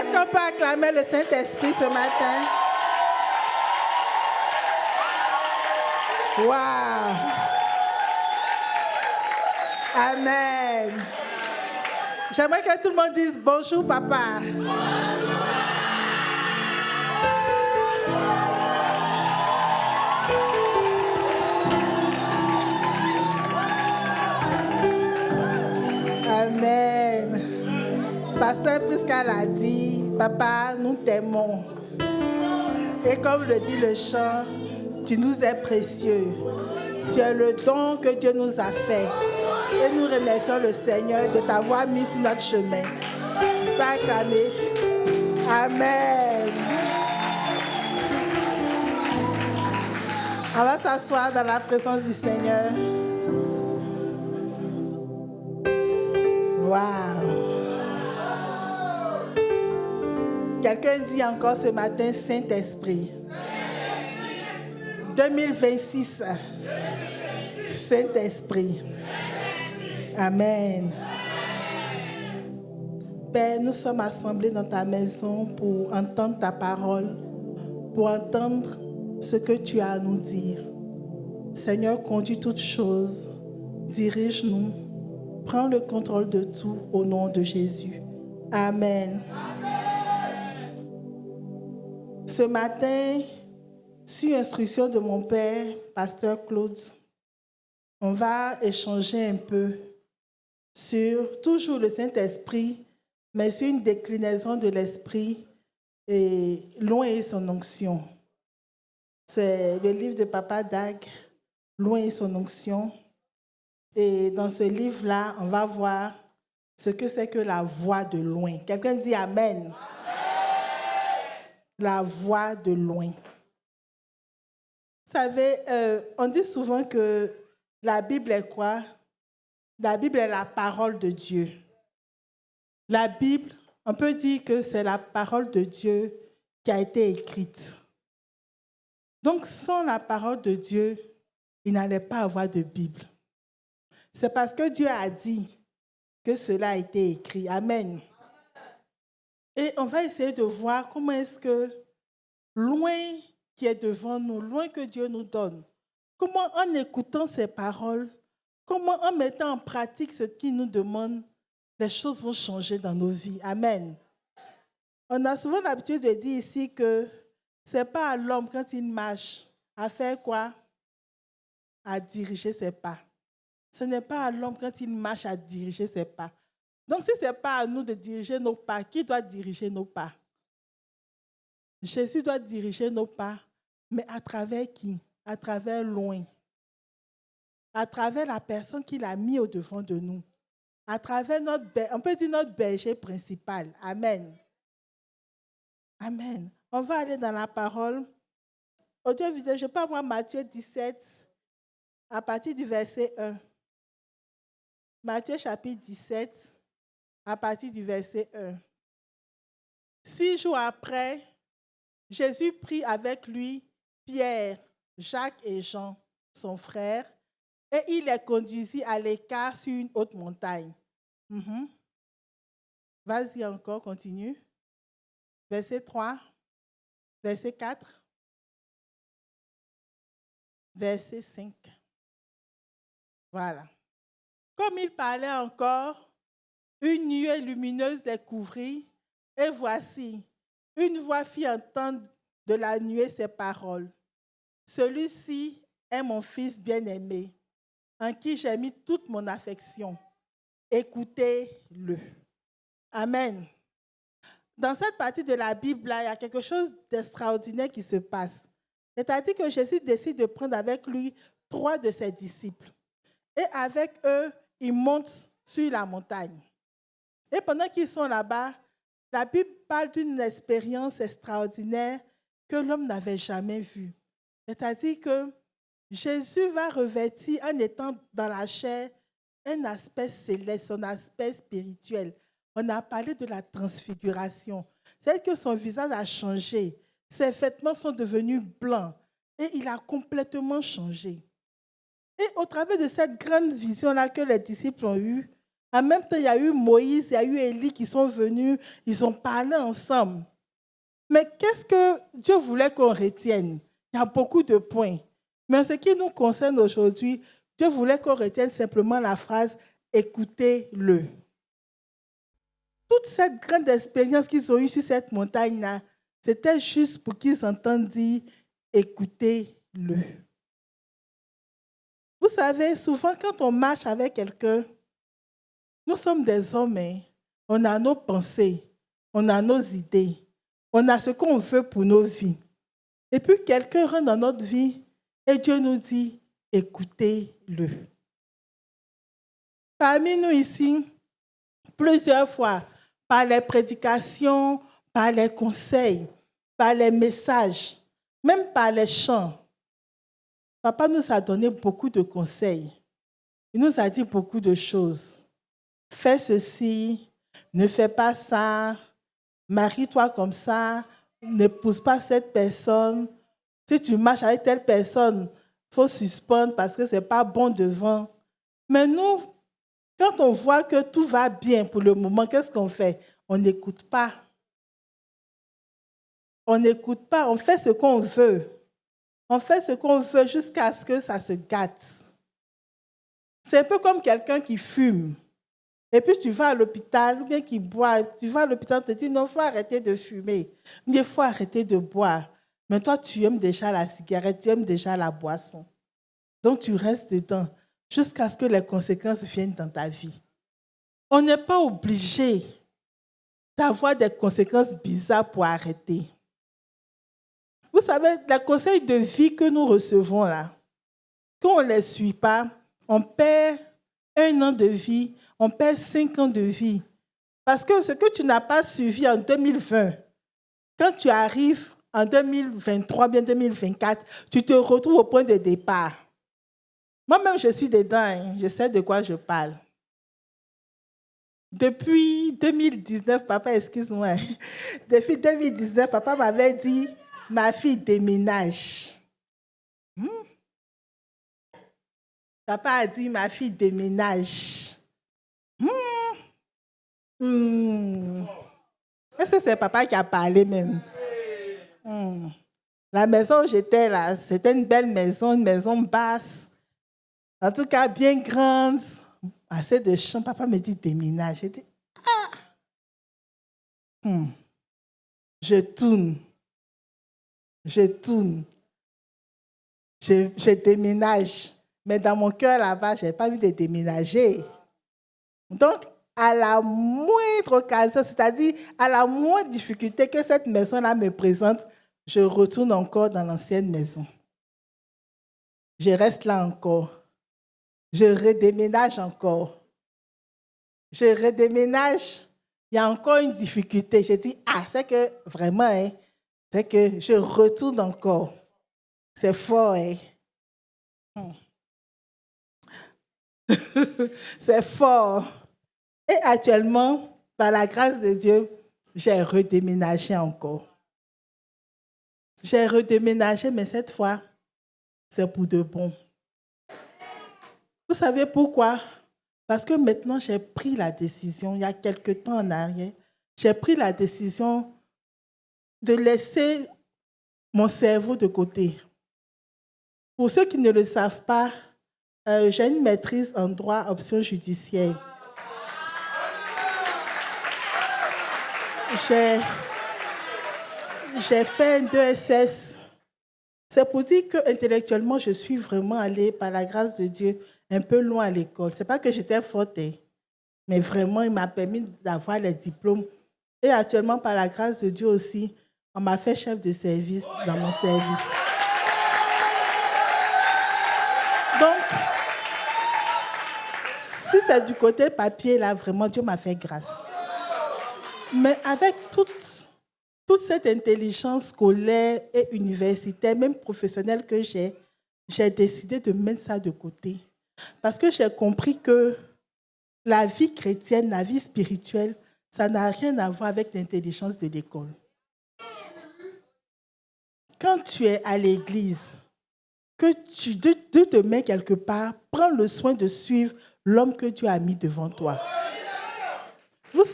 Est-ce qu'on peut acclamer le Saint-Esprit ce matin? Wow! Amen. J'aimerais que tout le monde dise bonjour, papa. Amen. Pasteur Prisca l'a dit, papa, nous t'aimons. Et comme le dit le chant, tu nous es précieux. Tu es le don que Dieu nous a fait. Et nous remercions le Seigneur de t'avoir mis sur notre chemin. Tu peux acclamer. Amen. On va s'asseoir dans la présence du Seigneur. Wow. Quelqu'un dit encore ce matin, Saint-Esprit. 2026. Saint-Esprit. Amen. Père, nous sommes assemblés dans ta maison pour entendre ta parole, pour entendre ce que tu as à nous dire. Seigneur, conduis toutes choses, dirige-nous, prends le contrôle de tout au nom de Jésus. Amen. Ce matin, sur instruction de mon père, pasteur Claude, on va échanger un peu sur toujours le Saint-Esprit, mais sur une déclinaison de l'Esprit et loin est son onction. C'est le livre de Papa Dag, Loin est son onction. Et dans ce livre-là, on va voir ce que c'est que la voix de loin. Quelqu'un dit Amen. Amen. La voix de loin. Vous savez, on dit souvent que la Bible est quoi? La Bible est la parole de Dieu. La Bible, on peut dire que c'est la parole de Dieu qui a été écrite. Donc, sans la parole de Dieu, il n'allait pas avoir de Bible. C'est parce que Dieu a dit que cela a été écrit. Amen. Et on va essayer de voir comment est-ce que loin qui est devant nous, loin que Dieu nous donne, comment en écoutant ses paroles, comment en mettant en pratique ce qu'il nous demande, les choses vont changer dans nos vies. Amen. On a souvent l'habitude de dire ici que ce n'est pas à l'homme quand il marche à faire quoi? À diriger ses pas. Ce n'est pas à l'homme quand il marche à diriger ses pas. Donc, si ce n'est pas à nous de diriger nos pas, qui doit diriger nos pas? Jésus doit diriger nos pas, mais à travers qui? À travers loin. À travers la personne qu'il a mis au-devant de nous. À travers on peut dire notre berger principal. Amen. Amen. On va aller dans la parole. Audiovisuel, je peux avoir Matthieu 17 à partir du verset 1. Matthieu chapitre 17 à partir du verset 1. 6 jours après, Jésus prit avec lui Pierre, Jacques et Jean, son frère, et il les conduisit à l'écart sur une haute montagne. Vas-y encore, continue. Verset 3, verset 4, verset 5. Voilà. Comme il parlait encore, une nuée lumineuse les couvrit, et voici, une voix fit entendre de la nuée ces paroles. Celui-ci est mon fils bien-aimé, en qui j'ai mis toute mon affection. Écoutez-le. Amen. Dans cette partie de la Bible-là, il y a quelque chose d'extraordinaire qui se passe. C'est-à-dire que Jésus décide de prendre avec lui 3 de ses disciples. Et avec eux, ils montent sur la montagne. Et pendant qu'ils sont là-bas, la Bible parle d'une expérience extraordinaire que l'homme n'avait jamais vue. C'est-à-dire que Jésus va revêtir, en étant dans la chair, un aspect céleste, son aspect spirituel. On a parlé de la transfiguration. C'est que son visage a changé. Ses vêtements sont devenus blancs. Et il a complètement changé. Et au travers de cette grande vision-là que les disciples ont eue, En même temps, il y a eu Moïse, il y a eu Élie qui sont venus, ils ont parlé ensemble. Mais qu'est-ce que Dieu voulait qu'on retienne? Il y a beaucoup de points. Mais en ce qui nous concerne aujourd'hui, Dieu voulait qu'on retienne simplement la phrase « écoutez-le ». Toute cette grande expérience qu'ils ont eue sur cette montagne-là, c'était juste pour qu'ils entendent dire « écoutez-le ». Vous savez, souvent quand on marche avec quelqu'un, nous sommes des hommes, hein. On a nos pensées, on a nos idées, on a ce qu'on veut pour nos vies. Et puis quelqu'un rentre dans notre vie et Dieu nous dit « écoutez-le ». Parmi nous ici, plusieurs fois, par les prédications, par les conseils, par les messages, même par les chants, Papa nous a donné beaucoup de conseils. Il nous a dit beaucoup de choses. Fais ceci, ne fais pas ça, marie-toi comme ça, n'épouse pas cette personne. Si tu marches avec telle personne, il faut suspendre parce que ce n'est pas bon devant. Mais nous, quand on voit que tout va bien pour le moment, qu'est-ce qu'on fait? On n'écoute pas. On n'écoute pas, on fait ce qu'on veut. On fait ce qu'on veut jusqu'à ce que ça se gâte. C'est un peu comme quelqu'un qui fume. Et puis tu vas à l'hôpital, ou bien qui boit. Tu vas à l'hôpital, on te dit non, il faut arrêter de fumer. Il faut arrêter de boire. Mais toi, tu aimes déjà la cigarette, tu aimes déjà la boisson. Donc tu restes dedans jusqu'à ce que les conséquences viennent dans ta vie. On n'est pas obligé d'avoir des conséquences bizarres pour arrêter. Vous savez, les conseils de vie que nous recevons là, quand on ne les suit pas, on perd 1 an de vie, on perd 5 ans de vie. Parce que ce que tu n'as pas suivi en 2020, quand tu arrives en 2023, bien 2024, tu te retrouves au point de départ. Moi-même, je suis dedans, hein, je sais de quoi je parle. Depuis 2019, papa, excuse-moi, depuis 2019, papa m'avait dit, ma fille déménage. Papa a dit, ma fille déménage. Est-ce que c'est papa qui a parlé même? La maison où j'étais là, c'était une belle maison, une maison basse. En tout cas, bien grande, assez de champs. Papa me dit déménage. J'ai dit, Je tourne. Je déménage. Mais dans mon cœur là-bas, je n'ai pas envie de déménager. Donc, à la moindre occasion, c'est-à-dire à la moindre difficulté que cette maison-là me présente, je retourne encore dans l'ancienne maison. Je reste là encore. Je redéménage encore. Je redéménage. Il y a encore une difficulté. Je dis, c'est que vraiment, c'est que je retourne encore. C'est fort, C'est fort. Et actuellement, par la grâce de Dieu, j'ai redéménagé encore. J'ai redéménagé, mais cette fois, c'est pour de bon. Vous savez pourquoi? Parce que maintenant, j'ai pris la décision, il y a quelque temps en arrière, j'ai pris la décision de laisser mon cerveau de côté. Pour ceux qui ne le savent pas, j'ai une maîtrise en droit option judiciaire. J'ai fait un 2SS. C'est pour dire qu'intellectuellement, je suis vraiment allée, par la grâce de Dieu, un peu loin à l'école. Ce n'est pas que j'étais forte, mais vraiment, il m'a permis d'avoir les diplômes. Et actuellement, par la grâce de Dieu aussi, on m'a fait chef de service dans mon service. Donc, si c'est du côté papier, là, vraiment, Dieu m'a fait grâce. Mais avec toute cette intelligence scolaire et universitaire, même professionnelle que j'ai décidé de mettre ça de côté. Parce que j'ai compris que la vie chrétienne, la vie spirituelle, ça n'a rien à voir avec l'intelligence de l'école. Quand tu es à l'église, que Dieu te met quelque part, prends le soin de suivre l'homme que Dieu a mis devant toi. Vous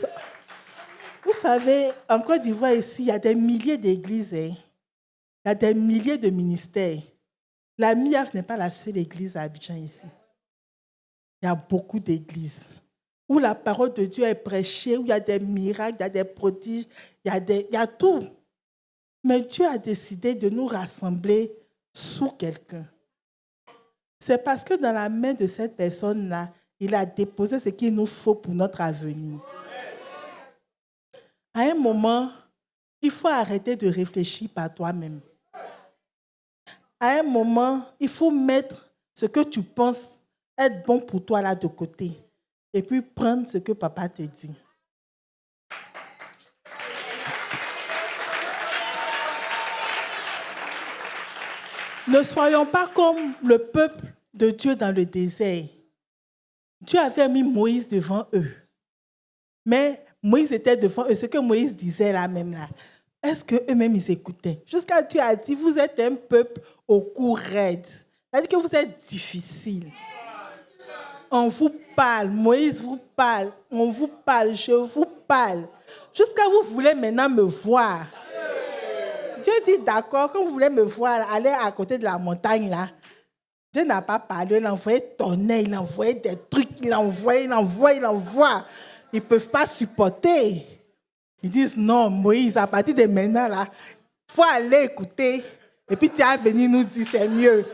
savez, en Côte d'Ivoire ici, il y a des milliers d'églises. Il y a des milliers de ministères. La MIAF n'est pas la seule église à Abidjan ici. Il y a beaucoup d'églises où la parole de Dieu est prêchée, où il y a des miracles, il y a des prodiges, il y a tout. Mais Dieu a décidé de nous rassembler sous quelqu'un. C'est parce que dans la main de cette personne-là, il a déposé ce qu'il nous faut pour notre avenir. À un moment, il faut arrêter de réfléchir par toi-même. À un moment, il faut mettre ce que tu penses être bon pour toi là de côté et puis prendre ce que papa te dit. Ne soyons pas comme le peuple de Dieu dans le désert. Dieu avait mis Moïse devant eux. Mais Moïse était devant eux. Ce que Moïse disait là même là, est-ce qu'eux-mêmes ils écoutaient? Jusqu'à Dieu a dit, vous êtes un peuple au cou raide. C'est-à-dire que vous êtes difficile. On vous parle, Moïse vous parle, on vous parle, je vous parle. Jusqu'à vous voulez maintenant me voir. Dieu dit, d'accord, quand vous voulez me voir, allez à côté de la montagne là. Dieu n'a pas parlé, il a envoyé tonnerre, il a envoyé des trucs, il envoie. Ils ne peuvent pas supporter. Ils disent, non, Moïse, à partir de maintenant là, il faut aller écouter. Et puis tu vas venir nous dire, c'est mieux.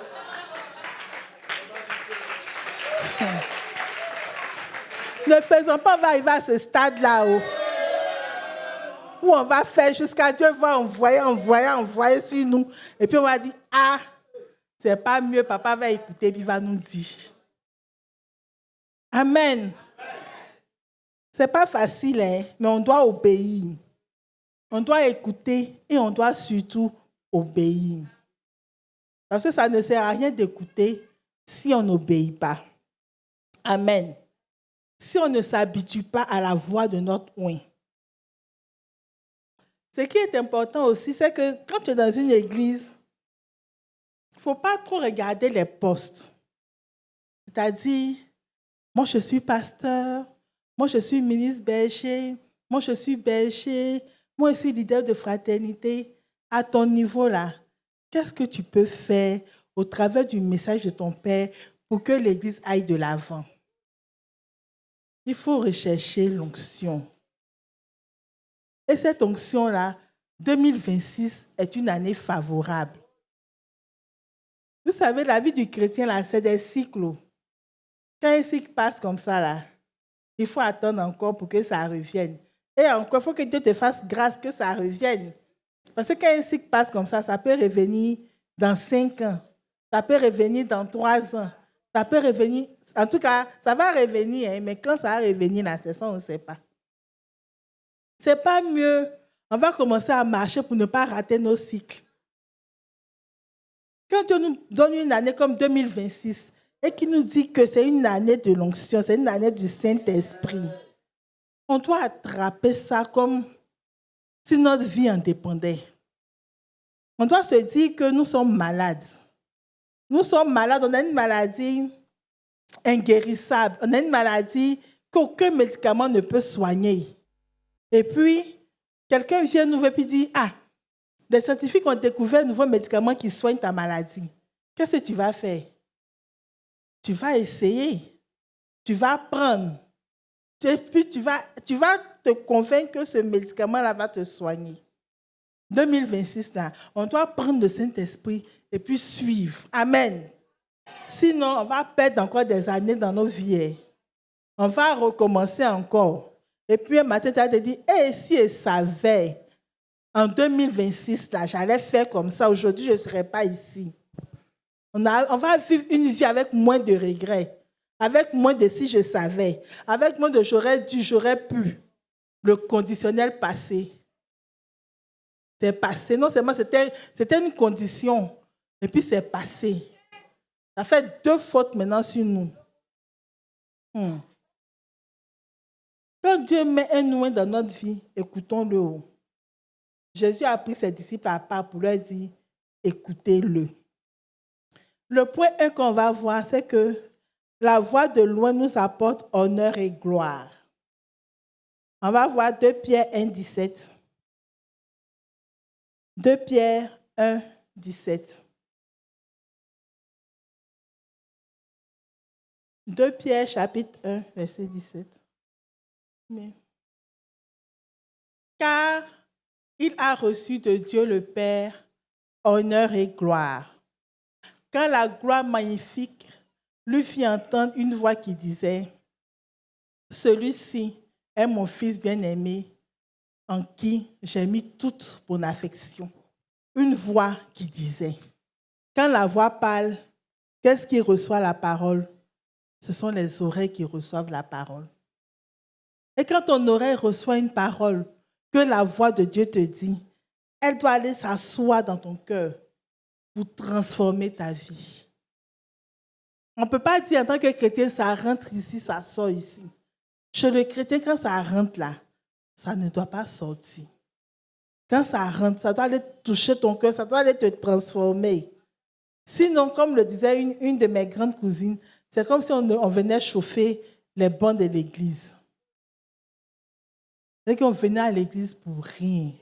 Ne faisons pas, on va arriver à ce stade-là où on va faire jusqu'à Dieu va envoyer sur nous. Et puis on va dire, ah, c'est pas mieux, papa va écouter, puis il va nous dire. Amen. C'est pas facile, mais on doit obéir. On doit écouter et on doit surtout obéir. Parce que ça ne sert à rien d'écouter si on n'obéit pas. Amen. Si on ne s'habitue pas à la voix de notre oint. Ce qui est important aussi, c'est que quand tu es dans une église, il ne faut pas trop regarder les postes. C'est-à-dire, moi je suis pasteur, moi je suis ministre berger, moi je suis berger, moi je suis leader de fraternité. À ton niveau là, qu'est-ce que tu peux faire au travers du message de ton Père pour que l'église aille de l'avant? Il faut rechercher l'onction. Et cette onction-là, 2026 est une année favorable. Vous savez, la vie du chrétien, là, c'est des cycles. Quand un cycle passe comme ça, là, il faut attendre encore pour que ça revienne. Et encore, il faut que Dieu te fasse grâce que ça revienne. Parce que quand un cycle passe comme ça peut revenir dans 5 ans. Ça peut revenir dans 3 ans. Ça peut revenir... En tout cas, ça va revenir, mais quand ça va revenir, là, c'est ça, on ne sait pas. C'est pas mieux. On va commencer à marcher pour ne pas rater nos cycles. Quand Dieu nous donne une année comme 2026 et qu'il nous dit que c'est une année de l'onction, c'est une année du Saint-Esprit, on doit attraper ça comme si notre vie en dépendait. On doit se dire que nous sommes malades. Nous sommes malades, on a une maladie inguérissable, on a une maladie qu'aucun médicament ne peut soigner. Et puis, quelqu'un vient nous voir et dit, ah, les scientifiques ont découvert un nouveau médicament qui soigne ta maladie. Qu'est-ce que tu vas faire? Tu vas essayer. Tu vas prendre. Et puis, tu vas te convaincre que ce médicament-là va te soigner. 2026, là, on doit prendre le Saint-Esprit et puis suivre. Amen. Sinon, on va perdre encore des années dans nos vies. On va recommencer encore. Et puis un matin, tu vas te dire, si je savais, en 2026, là, j'allais faire comme ça, aujourd'hui, je ne serais pas ici. On va vivre une vie avec moins de regrets, avec moins de si je savais, avec moins de j'aurais dû, j'aurais pu. Le conditionnel passé. C'est passé. Non seulement c'était une condition, et puis c'est passé. Ça fait 2 fautes maintenant sur nous. Quand Dieu met un oint dans notre vie, écoutons-le. Jésus a pris ses disciples à part pour leur dire, écoutez-le. Le point 1 qu'on va voir, c'est que La voix de loin nous apporte honneur et gloire. On va voir 2 Pierre 1, 17. 2 Pierre 1, 17. 2 Pierre chapitre 1, verset 17. Mais, car il a reçu de Dieu le Père honneur et gloire. Quand la gloire magnifique lui fit entendre une voix qui disait, « Celui-ci est mon fils bien-aimé, en qui j'ai mis toute mon affection. » Une voix qui disait. Quand la voix parle, qu'est-ce qui reçoit la parole? Ce sont les oreilles qui reçoivent la parole. Et quand ton oreille reçoit une parole que la voix de Dieu te dit, elle doit aller s'asseoir dans ton cœur pour transformer ta vie. On ne peut pas dire en tant que chrétien, ça rentre ici, ça sort ici. Chez le chrétien, quand ça rentre là, ça ne doit pas sortir. Quand ça rentre, ça doit aller toucher ton cœur, ça doit aller te transformer. Sinon, comme le disait une de mes grandes cousines, c'est comme si on venait chauffer les bancs de l'église. C'est qu'on venait à l'église pour rien.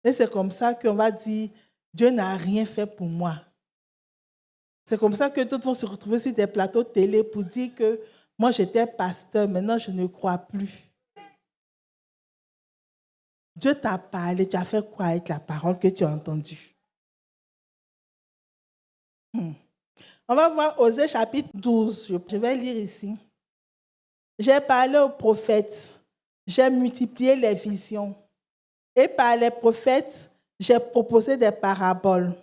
Et c'est comme ça qu'on va dire, Dieu n'a rien fait pour moi. C'est comme ça que d'autres vont se retrouver sur des plateaux de télé pour dire que moi j'étais pasteur, maintenant je ne crois plus. Dieu t'a parlé, tu as fait quoi avec la parole que tu as entendue? On va voir Osée chapitre 12. Je vais lire ici. J'ai parlé aux prophètes, j'ai multiplié les visions. Et par les prophètes, j'ai proposé des paraboles.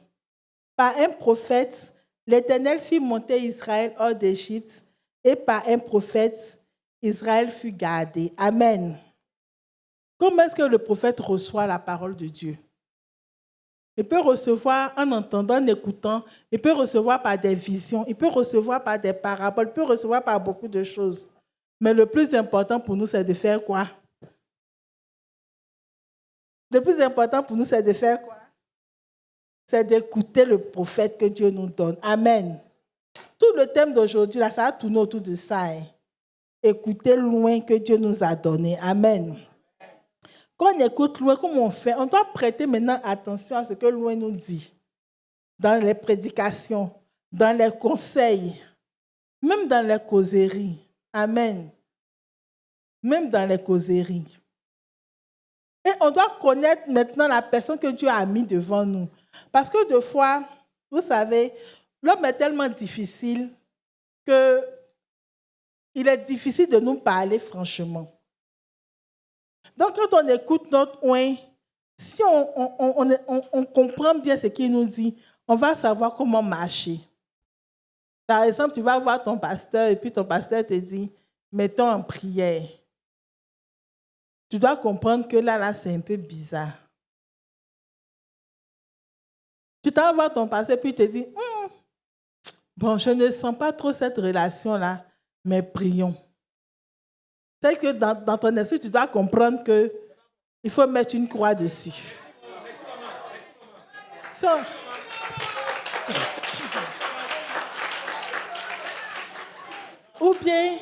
Par un prophète, l'Éternel fit monter Israël hors d'Égypte. Et par un prophète, Israël fut gardé. Amen. Comment est-ce que le prophète reçoit la parole de Dieu? Il peut recevoir en entendant, en écoutant. Il peut recevoir par des visions. Il peut recevoir par des paraboles. Il peut recevoir par beaucoup de choses. Mais le plus important pour nous, c'est de faire quoi? Le plus important pour nous, c'est de faire quoi? C'est d'écouter le prophète que Dieu nous donne. Amen. Tout le thème d'aujourd'hui, là, ça va tourner autour de ça. Écouter loin que Dieu nous a donné. Amen. Quand on écoute loin, comment on fait? On doit prêter maintenant attention à ce que loin nous dit. Dans les prédications, dans les conseils, même dans les causeries. Amen. Même dans les causeries. Et on doit connaître maintenant la personne que Dieu a mis devant nous. Parce que des fois, vous savez, l'homme est tellement difficile qu'il est difficile de nous parler franchement. Donc, quand on écoute notre oin, si on comprend bien ce qu'il nous dit, on va savoir comment marcher. Par exemple, tu vas voir ton pasteur et puis ton pasteur te dit, mettons en prière. Tu dois comprendre que là, c'est un peu bizarre. Tu t'en vas voir ton pasteur et puis il te dit, bon, je ne sens pas trop cette relation-là, mais prions. C'est que dans ton esprit, tu dois comprendre qu'il faut mettre une croix dessus. Ou bien,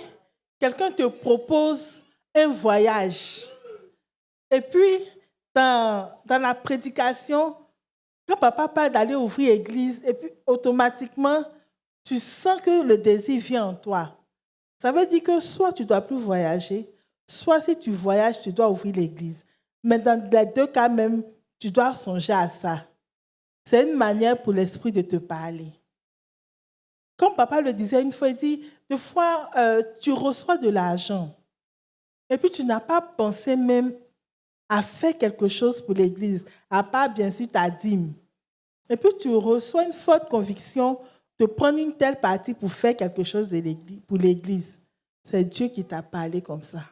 quelqu'un te propose un voyage. Et puis, dans la prédication, quand papa parle d'aller ouvrir l'église, et puis automatiquement, tu sens que le désir vient en toi. Ça veut dire que soit tu ne dois plus voyager, soit si tu voyages, tu dois ouvrir l'église. Mais dans les deux cas même, tu dois songer à ça. C'est une manière pour l'esprit de te parler. Comme papa le disait une fois, il dit, des fois, tu reçois de l'argent. Et puis tu n'as pas pensé même à faire quelque chose pour l'église, à part bien sûr ta dîme. Et puis tu reçois une forte conviction de prendre une telle partie pour faire quelque chose pour l'église. C'est Dieu qui t'a parlé comme ça.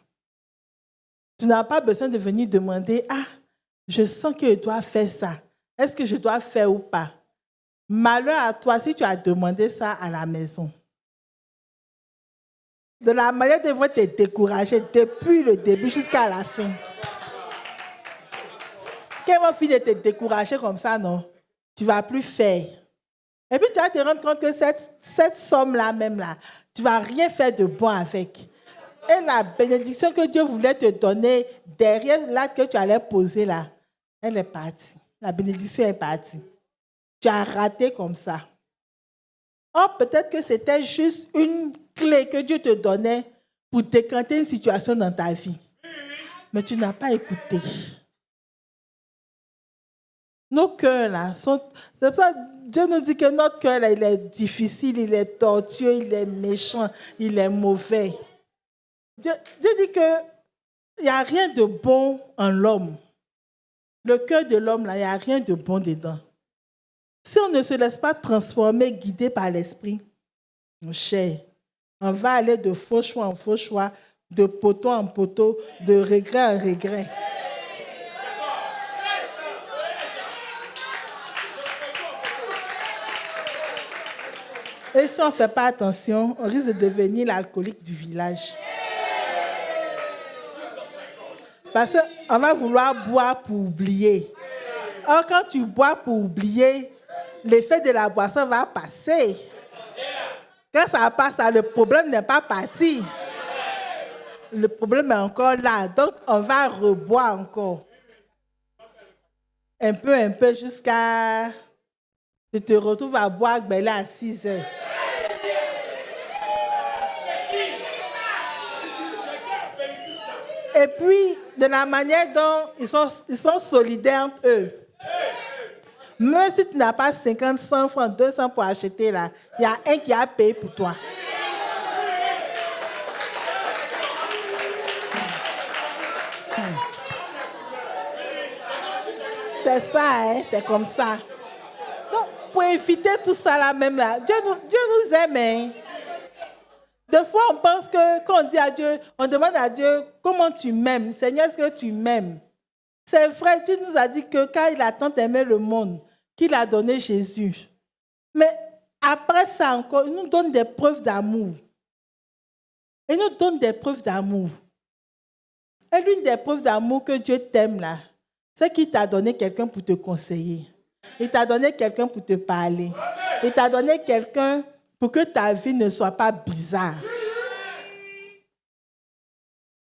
Tu n'as pas besoin de venir demander, je sens que je dois faire ça. Est-ce que je dois faire ou pas? Malheur à toi si tu as demandé ça à la maison. De la manière dont ils vont te décourager depuis le début jusqu'à la fin. Quand ils vont finir de te décourager comme ça, non, tu ne vas plus faire. Et puis tu vas te rendre compte que cette somme-là même, là, tu ne vas rien faire de bon avec. Et la bénédiction que Dieu voulait te donner derrière l'acte que tu allais poser là, elle est partie. La bénédiction est partie. Tu as raté comme ça. Or, peut-être que c'était juste une clé que Dieu te donnait pour décanter une situation dans ta vie. Mais tu n'as pas écouté. Nos cœurs, là, sont... C'est pour ça que Dieu nous dit que notre cœur, là, il est difficile, il est tortueux, il est méchant, il est mauvais. Dieu dit qu'il n'y a rien de bon en l'homme. Le cœur de l'homme, là, il n'y a rien de bon dedans. Si on ne se laisse pas transformer, guider par l'esprit, mon cher, on va aller de faux choix en faux choix, de poteau en poteau, de regret en regret. Et si on ne fait pas attention, on risque de devenir l'alcoolique du village. Parce qu'on va vouloir boire pour oublier. Or, quand tu bois pour oublier, l'effet de la boisson va passer. Quand ça passe, le problème n'est pas parti. Le problème est encore là. Donc, on va reboire encore. Un peu, jusqu'à... Tu te retrouves à boire là à 6 heures. Et puis, de la manière dont ils sont solidaires entre eux. Même si tu n'as pas 50, 100 francs, 200 pour acheter là, il y a un qui a payé pour toi. C'est ça, hein? C'est comme ça. Donc, pour éviter tout ça là même là, Dieu nous aime. Hein? Des fois, on pense que quand on dit à Dieu, on demande à Dieu comment tu m'aimes. Seigneur, est-ce que tu m'aimes? C'est vrai, Dieu nous a dit que quand il a tant aimé le monde, qu'il a donné Jésus. Mais après ça encore, il nous donne des preuves d'amour. Il nous donne des preuves d'amour. Et l'une des preuves d'amour que Dieu t'aime là, c'est qu'il t'a donné quelqu'un pour te conseiller. Il t'a donné quelqu'un pour te parler. Il t'a donné quelqu'un pour que ta vie ne soit pas bizarre.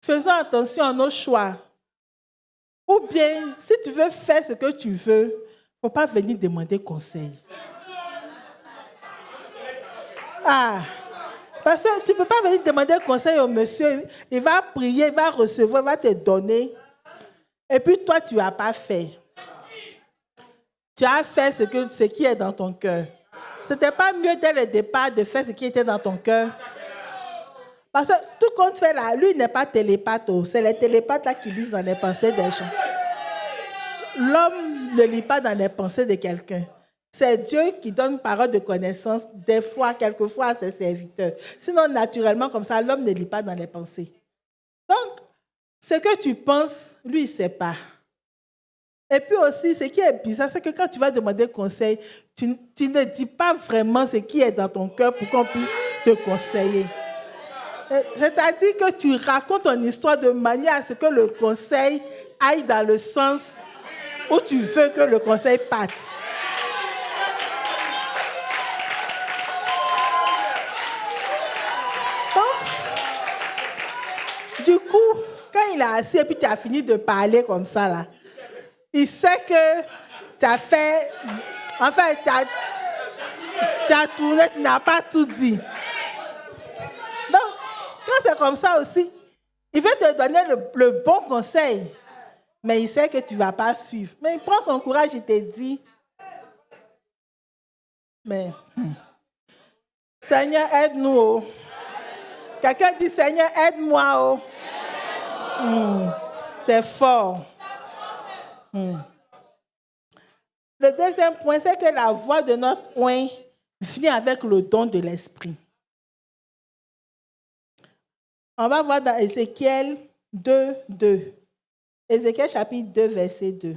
Faisons attention à nos choix. Ou bien, si tu veux faire ce que tu veux, il ne faut pas venir demander conseil. Parce que tu ne peux pas venir demander conseil au monsieur. Il va prier, il va recevoir, il va te donner. Et puis toi, tu n'as pas fait. Tu as fait ce qui est dans ton cœur. Ce n'était pas mieux dès le départ de faire ce qui était dans ton cœur. Parce que tout compte fait là, lui n'est pas télépathe. C'est les télépathes là qui lisent dans les pensées des gens. L'homme ne lit pas dans les pensées de quelqu'un. C'est Dieu qui donne parole de connaissance, des fois, quelquefois à ses serviteurs. Sinon, naturellement, comme ça, l'homme ne lit pas dans les pensées. Donc, ce que tu penses, lui, il ne sait pas. Et puis aussi, ce qui est bizarre, c'est que quand tu vas demander conseil, tu ne dis pas vraiment ce qui est dans ton cœur pour qu'on puisse te conseiller. C'est-à-dire que tu racontes ton histoire de manière à ce que le conseil aille dans le sens où tu veux que le conseil parte. Donc, du coup, quand il est assis et puis tu as fini de parler comme ça, là, il sait que tu as fait... En fait, tu as tourné, tu n'as pas tout dit. Donc, quand c'est comme ça aussi, il veut te donner le bon conseil, mais il sait que tu ne vas pas suivre. Mais il prend son courage, il te dit, mais Seigneur, aide-nous. Oh. Quelqu'un dit, Seigneur, aide-moi. Oh. C'est fort. Le deuxième point, c'est que la voix de notre oint vient avec le don de l'esprit. On va voir dans Ézéchiel 2, 2. Ézéchiel chapitre 2, verset 2.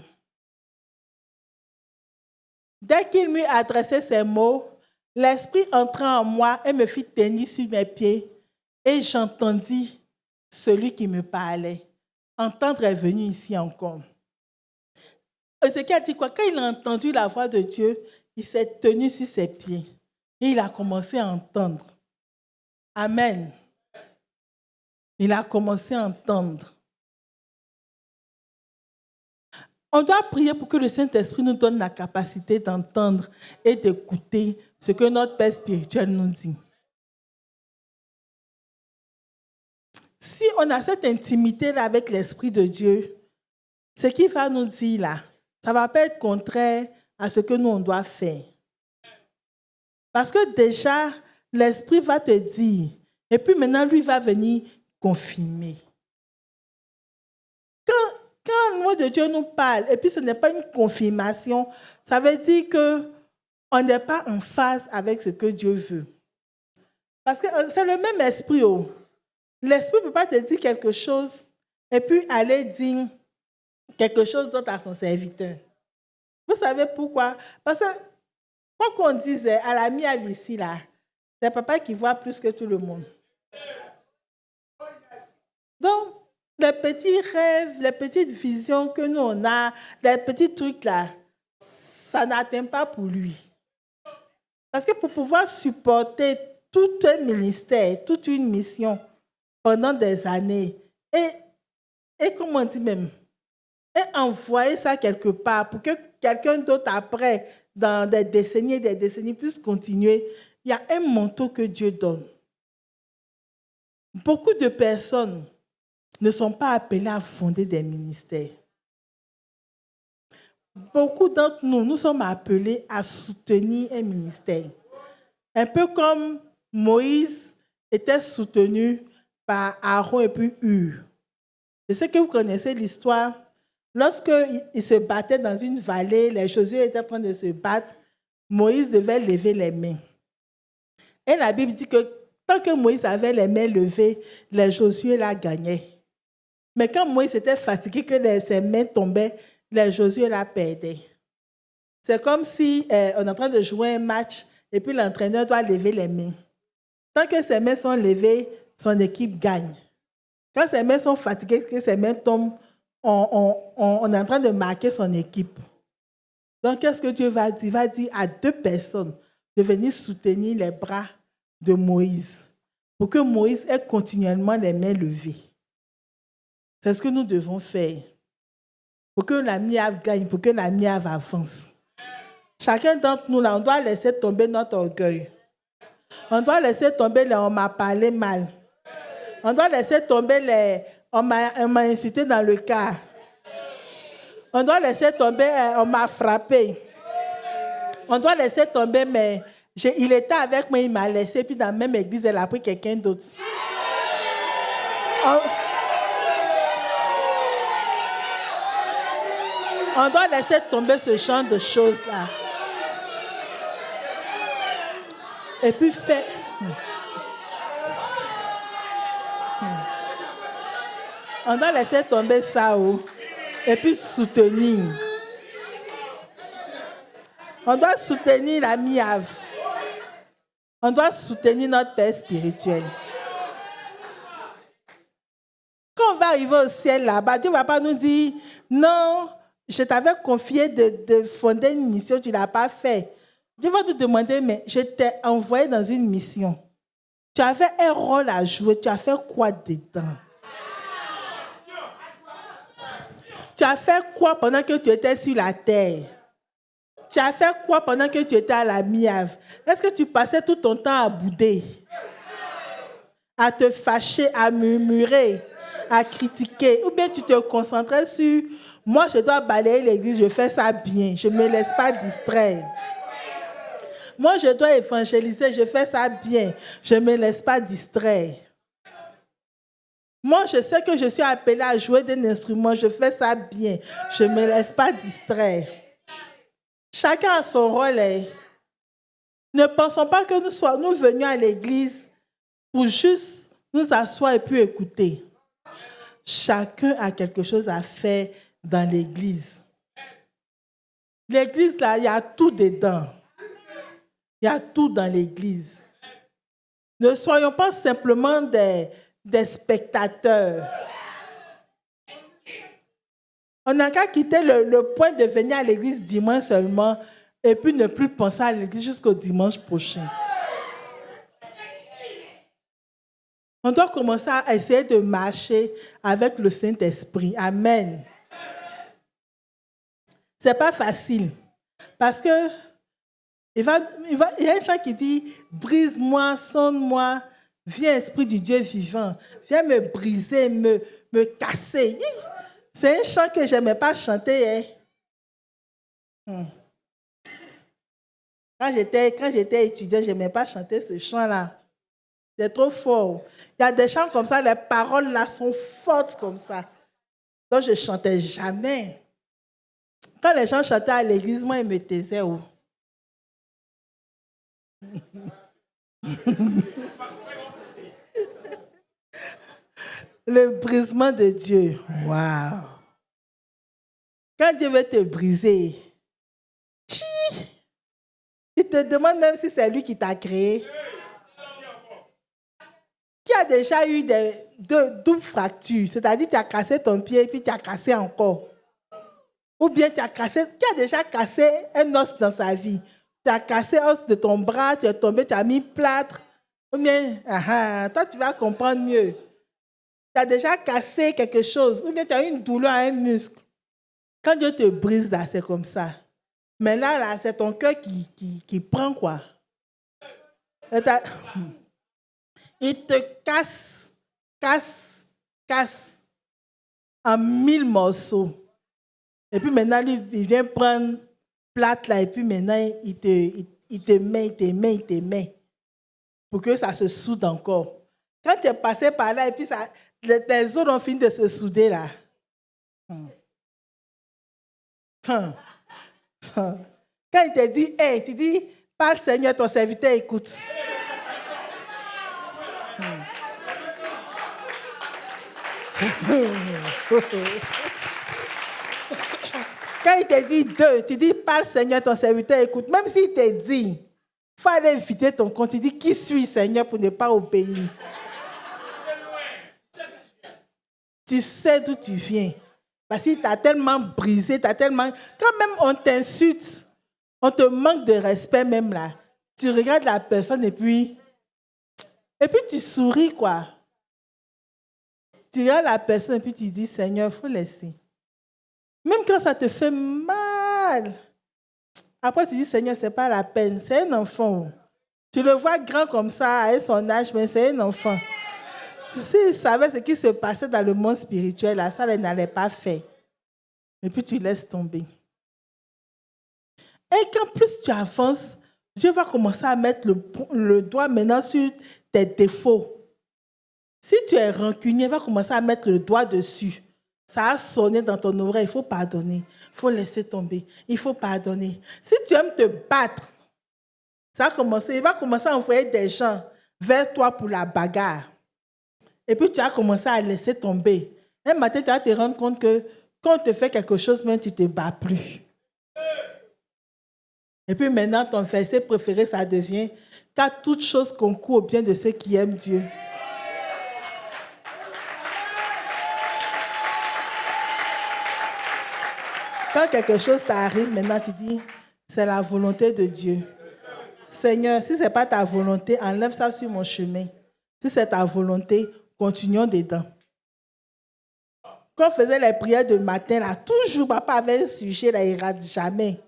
Dès qu'il m'eut adressé ces mots, l'esprit entra en moi et me fit tenir sur mes pieds, et j'entendis celui qui me parlait. Entendre est venu ici encore. Ézéchiel dit quoi? Quand il a entendu la voix de Dieu, il s'est tenu sur ses pieds et il a commencé à entendre. Amen. Il a commencé à entendre. On doit prier pour que le Saint-Esprit nous donne la capacité d'entendre et d'écouter ce que notre Père spirituel nous dit. Si on a cette intimité-là avec l'Esprit de Dieu, ce qu'il va nous dire là, ça ne va pas être contraire à ce que nous, on doit faire. Parce que déjà, l'Esprit va te dire, et puis maintenant, lui va venir confirmer. Quand le mot de Dieu nous parle, et puis ce n'est pas une confirmation, ça veut dire qu'on n'est pas en phase avec ce que Dieu veut. Parce que c'est le même esprit. L'esprit ne peut pas te dire quelque chose et puis aller dire quelque chose d'autre à son serviteur. Vous savez pourquoi? Parce que, quoi qu'on disait à la Miave ici, là, c'est papa qui voit plus que tout le monde. Donc, les petits rêves, les petites visions que nous on a, les petits trucs là, ça n'atteint pas pour lui. Parce que pour pouvoir supporter tout un ministère, toute une mission pendant des années, et comment on dit même, et envoyer ça quelque part pour que quelqu'un d'autre après, dans des décennies puisse continuer, il y a un manteau que Dieu donne. Beaucoup de personnes ne sont pas appelés à fonder des ministères. Beaucoup d'entre nous, nous sommes appelés à soutenir un ministère. Un peu comme Moïse était soutenu par Aaron et puis Hur. Je sais que vous connaissez l'histoire. Lorsqu'ils se battaient dans une vallée, les Josué étaient en train de se battre, Moïse devait lever les mains. Et la Bible dit que tant que Moïse avait les mains levées, les Josué la gagnaient. Mais quand Moïse était fatigué, que ses mains tombaient, les Josué la perdaient. C'est comme si on est en train de jouer un match et puis l'entraîneur doit lever les mains. Tant que ses mains sont levées, son équipe gagne. Quand ses mains sont fatiguées, que ses mains tombent, on est en train de marquer son équipe. Donc, qu'est-ce que Dieu va dire? Il va dire à 2 personnes de venir soutenir les bras de Moïse pour que Moïse ait continuellement les mains levées. C'est ce que nous devons faire pour que la Miave gagne, pour que la Miave avance. Chacun d'entre nous, là, on doit laisser tomber notre orgueil. On doit laisser tomber les « on m'a parlé mal ». On doit laisser tomber les « on m'a insulté dans le car ». On doit laisser tomber « on m'a frappé ». On doit laisser tomber « mais il était avec moi, il m'a laissé ». Puis dans la même église, elle a pris quelqu'un d'autre. On doit laisser tomber ce genre de choses-là. Et puis faire... On doit laisser tomber ça. Et puis soutenir. On doit soutenir la Miave. On doit soutenir notre Père spirituel. Quand on va arriver au ciel là-bas, Dieu ne va pas nous dire non, je t'avais confié de fonder une mission, tu ne l'as pas fait. Dieu va nous demander, mais je t'ai envoyé dans une mission. Tu avais un rôle à jouer, tu as fait quoi dedans? Tu as fait quoi pendant que tu étais sur la terre? Tu as fait quoi pendant que tu étais à la Miave? Est-ce que tu passais tout ton temps à bouder, à te fâcher, à murmurer, à critiquer? Ou bien tu te concentrais sur « moi, je dois balayer l'église, je fais ça bien, je ne me laisse pas distraire. Moi, je dois évangéliser, je fais ça bien, je ne me laisse pas distraire. Moi, je sais que je suis appelée à jouer d'un instrument, je fais ça bien, je ne me laisse pas distraire. » Chacun a son rôle. Ne pensons pas que nous venions à l'église pour juste nous asseoir et puis écouter. Chacun a quelque chose à faire dans l'église. L'église, là, il y a tout dedans. Il y a tout dans l'église. Ne soyons pas simplement des spectateurs. On n'a qu'à quitter le point de venir à l'église dimanche seulement, et puis ne plus penser à l'église jusqu'au dimanche prochain. On doit commencer à essayer de marcher avec le Saint-Esprit. Amen. Ce n'est pas facile. Parce que il y a un chant qui dit « Brise-moi, sonne-moi, viens Esprit du Dieu vivant, viens me briser, me casser. » C'est un chant que je n'aimais pas chanter. Quand j'étais étudiante, je n'aimais pas chanter ce chant-là. C'est trop fort. Il y a des chants comme ça, les paroles là sont fortes comme ça. Donc je ne chantais jamais. Quand les gens chantaient à l'église, moi, ils me taisaient. Le brisement de Dieu. Waouh! Quand Dieu veut te briser, il te demande même si c'est lui qui t'a créé. Qui a déjà eu des doubles fractures, c'est-à-dire tu as cassé ton pied et puis tu as cassé encore. Ou bien tu as cassé, qui a déjà cassé un os dans sa vie? Tu as cassé l'os de ton bras, tu es tombé, tu as mis plâtre. Ou bien, toi tu vas comprendre mieux. Tu as déjà cassé quelque chose, ou bien tu as eu une douleur à un muscle. Quand Dieu te brise là, c'est comme ça. Mais là c'est ton cœur qui prend quoi. Il te casse en 1000 morceaux. Et puis maintenant, lui, il vient prendre plate là, et puis maintenant, il te met. Pour que ça se soude encore. Quand tu es passé par là, et puis les os ont fini de se souder là. Quand il te dit, hey, tu dis, parle Seigneur, ton serviteur écoute. Quand il te dit 2, tu dis, parle Seigneur, ton serviteur écoute. Même s'il te dit, il faut aller vider ton compte. Tu dis, qui suis Seigneur pour ne pas obéir? Tu sais d'où tu viens. Parce qu'il t'a tellement brisé, quand même on t'insulte, on te manque de respect même là. Tu regardes la personne et puis tu souris quoi. Tu regardes la personne et puis tu dis, Seigneur, il faut laisser. Même quand ça te fait mal. Après, tu dis, Seigneur, ce n'est pas la peine. C'est un enfant. Tu le vois grand comme ça, à son âge, mais c'est un enfant. S'il savait ce qui se passait dans le monde spirituel, là, ça ne n'allait pas faire. Et puis, tu laisses tomber. Et quand plus tu avances, Dieu va commencer à mettre le doigt maintenant sur tes défauts. Si tu es rancunier, il va commencer à mettre le doigt dessus. Ça a sonné dans ton oreille, il faut pardonner. Il faut laisser tomber. Il faut pardonner. Si tu aimes te battre, il va commencer à envoyer des gens vers toi pour la bagarre. Et puis tu as commencé à laisser tomber. Un matin, tu vas te rendre compte que quand on te fait quelque chose, même tu ne te bats plus. Et puis maintenant, ton verset préféré, ça devient « Car toute chose concourt au bien de ceux qui aiment Dieu ». Quand quelque chose t'arrive, maintenant tu dis, c'est la volonté de Dieu. Seigneur, si ce n'est pas ta volonté, enlève ça sur mon chemin. Si c'est ta volonté, continuons dedans. Quand on faisait les prières de matin, là, toujours papa avait un sujet, là, il ne rate jamais.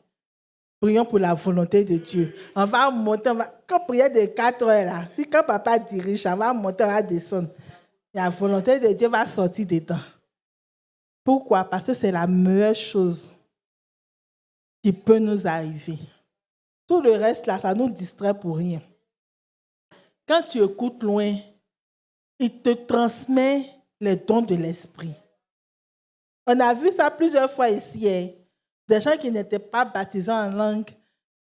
Prions pour la volonté de Dieu. On va monter, quand on priait de 4 heures, là, quand papa dirige, on va monter, on va descendre. La volonté de Dieu va sortir dedans. Pourquoi? Parce que c'est la meilleure chose qui peut nous arriver. Tout le reste, là, ça nous distrait pour rien. Quand tu écoutes loin, il te transmet les dons de l'esprit. On a vu ça plusieurs fois ici. Des gens qui n'étaient pas baptisés en langue.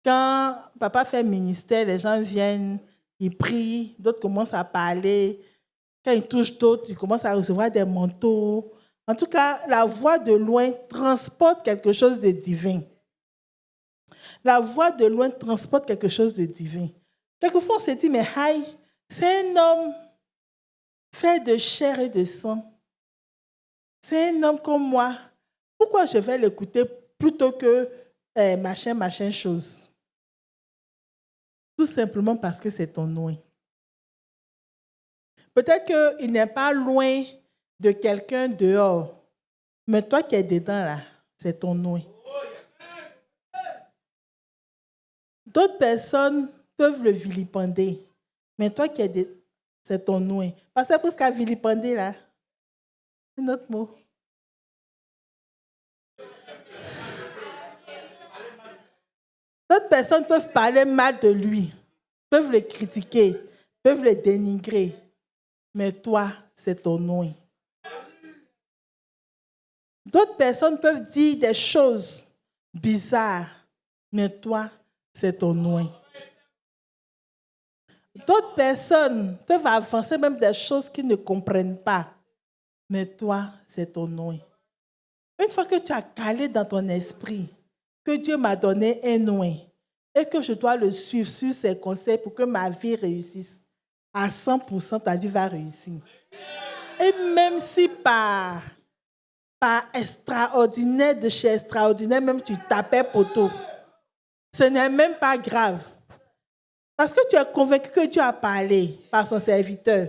Quand papa fait ministère, les gens viennent, ils prient, d'autres commencent à parler. Quand ils touchent d'autres, ils commencent à recevoir des manteaux. En tout cas, la voix de loin transporte quelque chose de divin. La voix de loin transporte quelque chose de divin. Quelquefois, on se dit, mais c'est un homme fait de chair et de sang. C'est un homme comme moi. Pourquoi je vais l'écouter plutôt que machin chose? tout simplement parce que c'est ton loin. Peut-être qu'il n'est pas loin de quelqu'un dehors, mais toi qui es dedans là, c'est ton loin. D'autres personnes peuvent le vilipender, mais toi qui es dedans, c'est ton loin. Parce que pour ce qu'à vilipender là, c'est un autre mot. D'autres personnes peuvent parler mal de lui, peuvent le critiquer, peuvent le dénigrer, mais toi, c'est ton loin. D'autres personnes peuvent dire des choses bizarres, mais toi, c'est ton loin. D'autres personnes peuvent avancer même des choses qu'ils ne comprennent pas, mais toi, c'est ton loin. Une fois que tu as calé dans ton esprit que Dieu m'a donné un loin et que je dois le suivre sur ses conseils pour que ma vie réussisse, à 100%, ta vie va réussir. Et même si par extraordinaire de chez extraordinaire, même tu tapais poteau, ce n'est même pas grave. Parce que tu es convaincu que Dieu a parlé par son serviteur.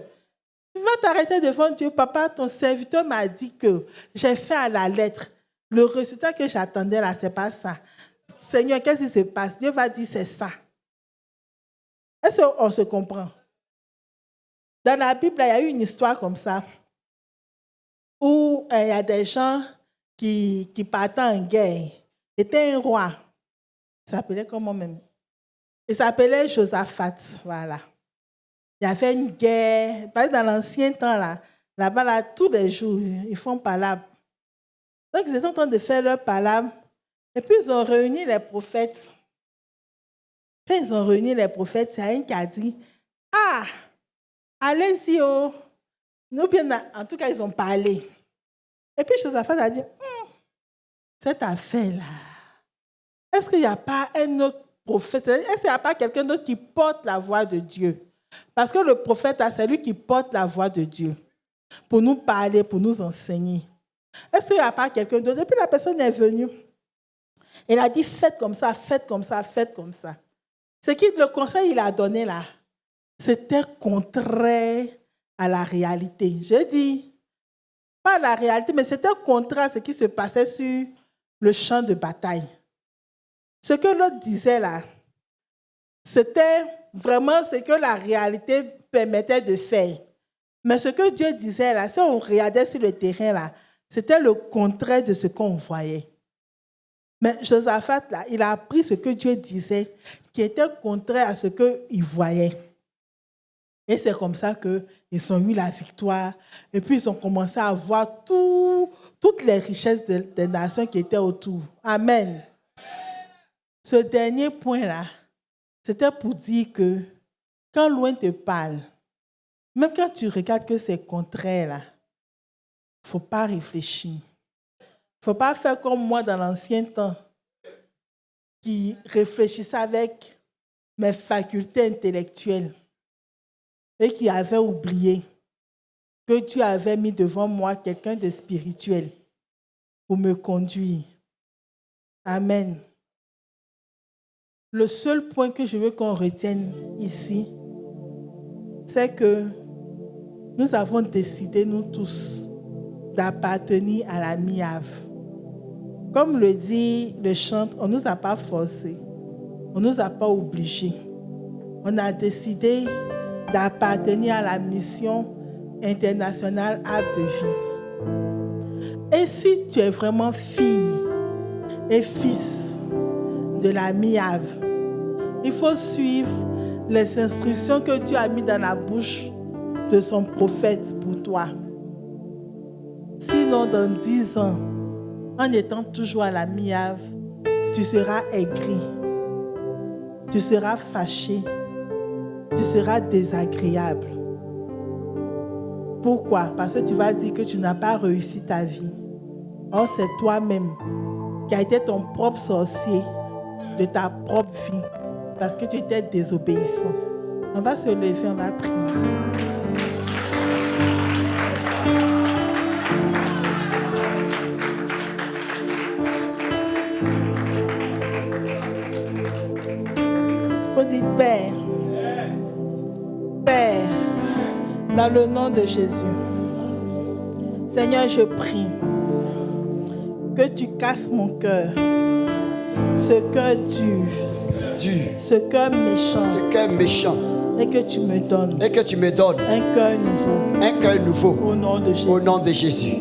Tu vas t'arrêter devant Dieu. Papa, ton serviteur m'a dit que j'ai fait à la lettre. Le résultat que j'attendais là, ce n'est pas ça. Seigneur, qu'est-ce qui se passe? Dieu va dire c'est ça. Est-ce qu'on se comprend? Dans la Bible, il y a eu une histoire comme ça, où il y a des gens qui partaient en guerre. C'était un roi. Il s'appelait comment même? Il s'appelait Josaphat. Voilà. Il y avait une guerre. Parce que dans l'ancien temps, là-bas, là, tous les jours, ils font palabre. Donc, ils étaient en train de faire leur palabre. Et puis, ils ont réuni les prophètes. Quand ils ont réuni les prophètes, il y a un qui a dit, « Ah, allez-y, oh. » Nous, bien, en tout cas, ils ont parlé. Et puis, Josaphat a dit, cette affaire-là, est-ce qu'il n'y a pas un autre prophète? Est-ce qu'il n'y a pas quelqu'un d'autre qui porte la voix de Dieu? Parce que le prophète, c'est lui qui porte la voix de Dieu pour nous parler, pour nous enseigner. Est-ce qu'il n'y a pas quelqu'un d'autre? Et puis, la personne est venue. Elle a dit, faites comme ça, faites comme ça, faites comme ça. Ce qui, le conseil qu'il a donné là, c'était contraire à la réalité. Je dis, pas la réalité, mais c'était contraire à ce qui se passait sur le champ de bataille. Ce que l'autre disait là, c'était vraiment ce que la réalité permettait de faire. Mais ce que Dieu disait là, si on regardait sur le terrain là, c'était le contraire de ce qu'on voyait. Mais Josaphat là, il a appris ce que Dieu disait, qui était contraire à ce qu'il voyait. Et c'est comme ça qu'ils ont eu la victoire. Et puis, ils ont commencé à voir toutes les richesses des nations qui étaient autour. Amen. Ce dernier point-là, c'était pour dire que quand loin te parle, même quand tu regardes que c'est contraire, là, il ne faut pas réfléchir. Il ne faut pas faire comme moi dans l'ancien temps, qui réfléchissait avec mes facultés intellectuelles et qui avait oublié que Dieu avait mis devant moi quelqu'un de spirituel pour me conduire. Amen. Le seul point que je veux qu'on retienne ici, c'est que nous avons décidé, nous tous, d'appartenir à la MIAV. Comme le dit le chant, on ne nous a pas forcés, on ne nous a pas obligés. On a décidé d'appartenir à la mission internationale Arbre de Vie. Et si tu es vraiment fille et fils de la MIAV, il faut suivre les instructions que Dieu a mises dans la bouche de son prophète pour toi. Sinon, dans 10 ans, en étant toujours à la MIAV, tu seras aigri, tu seras fâché, tu seras désagréable. Pourquoi? Parce que tu vas dire que tu n'as pas réussi ta vie. Or, c'est toi-même qui as été ton propre sorcier de ta propre vie parce que tu étais désobéissant. On va se lever, on va prier. On dit, Père, Dans le nom de Jésus. Seigneur, je prie que tu casses mon cœur. Ce cœur dur. Ce cœur méchant. Et que tu me donnes. Un cœur nouveau. Au nom de Jésus. Au nom de Jésus.